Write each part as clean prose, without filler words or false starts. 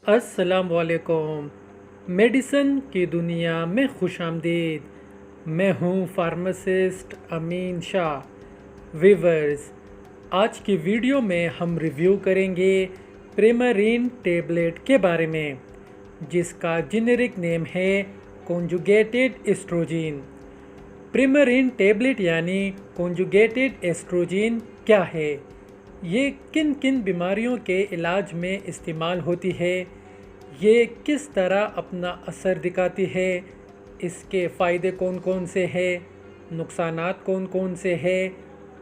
السلام علیکم۔ میڈیسن کی دنیا میں خوش آمدید۔ میں ہوں فارماسسٹ امین شاہ۔ ویورز، آج کی ویڈیو میں ہم ریویو کریں گے پریمرین ٹیبلٹ کے بارے میں، جس کا جنرک نیم ہے کنجوگیٹڈ ایسٹروجن۔ پریمرین ٹیبلٹ یعنی کنجوگیٹڈ ایسٹروجن کیا ہے؟ یہ کن کن بیماریوں کے علاج میں استعمال ہوتی ہے؟ یہ کس طرح اپنا اثر دکھاتی ہے؟ اس کے فائدے کون کون سے ہیں؟ نقصانات کون کون سے ہیں؟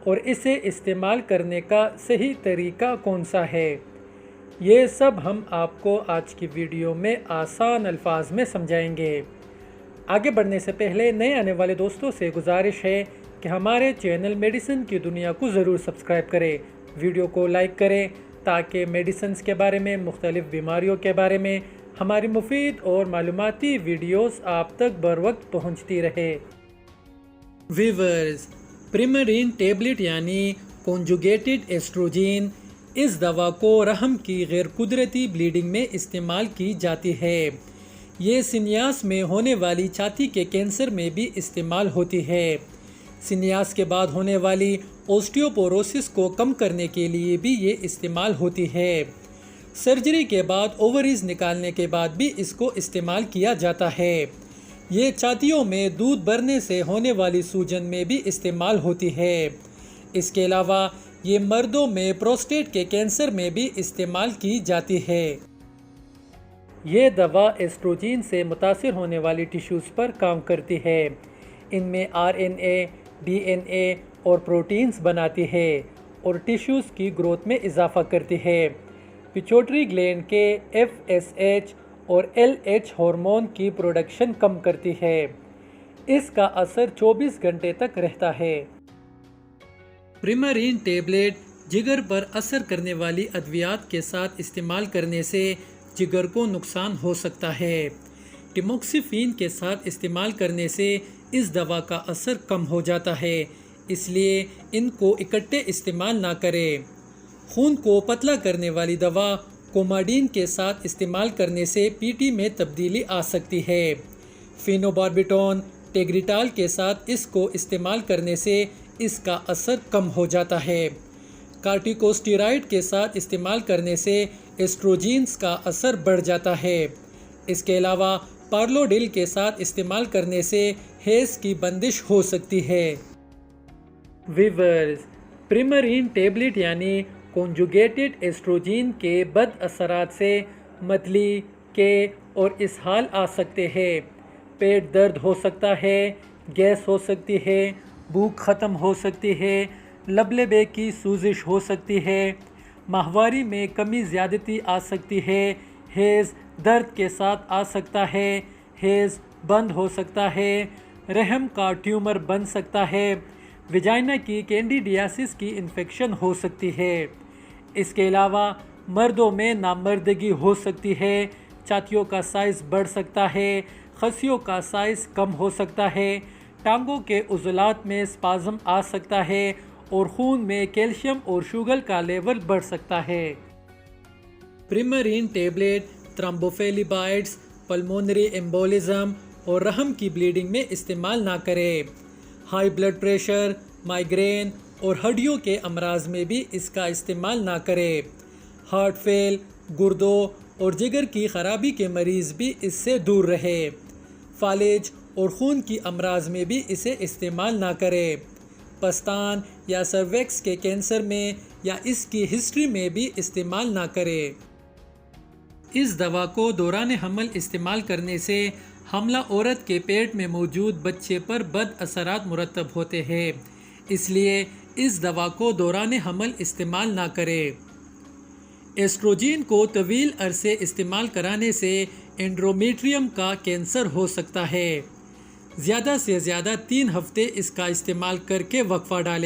اور اسے استعمال کرنے کا صحیح طریقہ کون سا ہے؟ یہ سب ہم آپ کو آج کی ویڈیو میں آسان الفاظ میں سمجھائیں گے۔ آگے بڑھنے سے پہلے نئے آنے والے دوستوں سے گزارش ہے کہ ہمارے چینل میڈیسن کی دنیا کو ضرور سبسکرائب کریں، ویڈیو کو لائک کریں تاکہ میڈیسنز کے بارے میں، مختلف بیماریوں کے بارے میں ہماری مفید اور معلوماتی ویڈیوز آپ تک بر وقت پہنچتی رہے۔ ویورز، پریمرین ٹیبلٹ یعنی کنجوگیٹڈ ایسٹروجن اس دوا کو رحم کی غیر قدرتی بلیڈنگ میں استعمال کی جاتی ہے۔ یہ سینیاس میں ہونے والی چھاتی کے کینسر میں بھی استعمال ہوتی ہے۔ سینیاس کے بعد ہونے والی اوسٹیوپوروسس کو کم کرنے کے لیے بھی یہ استعمال ہوتی ہے۔ سرجری کے بعد اووریز نکالنے کے بعد بھی اس کو استعمال کیا جاتا ہے۔ یہ چھاتیوں میں دودھ بھرنے سے ہونے والی سوجن میں بھی استعمال ہوتی ہے۔ اس کے علاوہ یہ مردوں میں پروسٹیٹ کے کینسر میں بھی استعمال کی جاتی ہے۔ یہ دوا ایسٹروجن سے متاثر ہونے والی ٹیشوز پر کام کرتی ہے۔ ان میں RNA، DNA اور پروٹینز بناتی ہے اور ٹیشوز کی گروتھ میں اضافہ کرتی ہے۔ پیچوٹری گلینڈ کے FSH اور LH ہارمون کی پروڈکشن کم کرتی ہے۔ اس کا اثر 24 گھنٹے تک رہتا ہے۔ پریمرین ٹیبلٹ جگر پر اثر کرنے والی ادویات کے ساتھ استعمال کرنے سے جگر کو نقصان ہو سکتا ہے۔ ٹیموکسیفین کے ساتھ استعمال کرنے سے اس دوا کا اثر کم ہو جاتا ہے، اس لیے ان کو اکٹھے استعمال نہ کریں۔ خون کو پتلا کرنے والی دوا کوماڈین کے ساتھ استعمال کرنے سے PT میں تبدیلی آ سکتی ہے۔ فینوباربیٹون ٹیگریٹال کے ساتھ اس کو استعمال کرنے سے اس کا اثر کم ہو جاتا ہے۔ کارٹیکوسٹیرائڈ کے ساتھ استعمال کرنے سے ایسٹروجنز کا اثر بڑھ جاتا ہے۔ اس کے علاوہ پارلوڈیل کے ساتھ استعمال کرنے سے ہیز کی بندش ہو سکتی ہے۔ ویورز، پریمرین ٹیبلٹ یعنی کنجوگیٹڈ ایسٹروجن کے بد اثرات سے متلی کے اور اسہال آ سکتے ہیں۔ پیٹ درد ہو سکتا ہے، گیس ہو سکتی ہے، بھوک ختم ہو سکتی ہے، لبلبے کی سوزش ہو سکتی ہے، ماہواری میں کمی زیادتی آ سکتی ہے، ہیز درد کے ساتھ آ سکتا ہے، ہیز بند ہو سکتا ہے، رحم کا ٹیومر بن سکتا ہے، ویجائنا کی کینڈیڈیاسس کی انفیکشن ہو سکتی ہے۔ اس کے علاوہ مردوں میں نامردگی ہو سکتی ہے، چھاتیوں کا سائز بڑھ سکتا ہے، خصیوں کا سائز کم ہو سکتا ہے، ٹانگوں کے عضلات میں اسپازم آ سکتا ہے اور خون میں کیلشیم اور شوگر کا لیول بڑھ سکتا ہے۔ پریمرین ٹیبلٹ تھرمبوفیلیبائٹس، پلمونری ایمبولزم اور رحم کی بلیڈنگ میں استعمال نہ کریں۔ ہائی بلڈ پریشر، مائیگرین اور ہڈیوں کے امراض میں بھی اس کا استعمال نہ کریں۔ ہارٹ فیل، گردوں اور جگر کی خرابی کے مریض بھی اس سے دور رہے۔ فالج اور خون کی امراض میں بھی اسے استعمال نہ کریں۔ پستان یا سرویکس کے کینسر میں یا اس کی ہسٹری میں بھی استعمال نہ کریں۔ اس دوا کو دوران حمل استعمال کرنے سے حاملہ عورت کے پیٹ میں موجود بچے پر بد اثرات مرتب ہوتے ہیں، اس لیے اس دوا کو دوران حمل استعمال نہ کریں۔ ایسٹروجن کو طویل عرصے استعمال کرانے سے اینڈرومیٹریم کا کینسر ہو سکتا ہے۔ زیادہ سے زیادہ 3 ہفتے اس کا استعمال کر کے وقفہ ڈالیں۔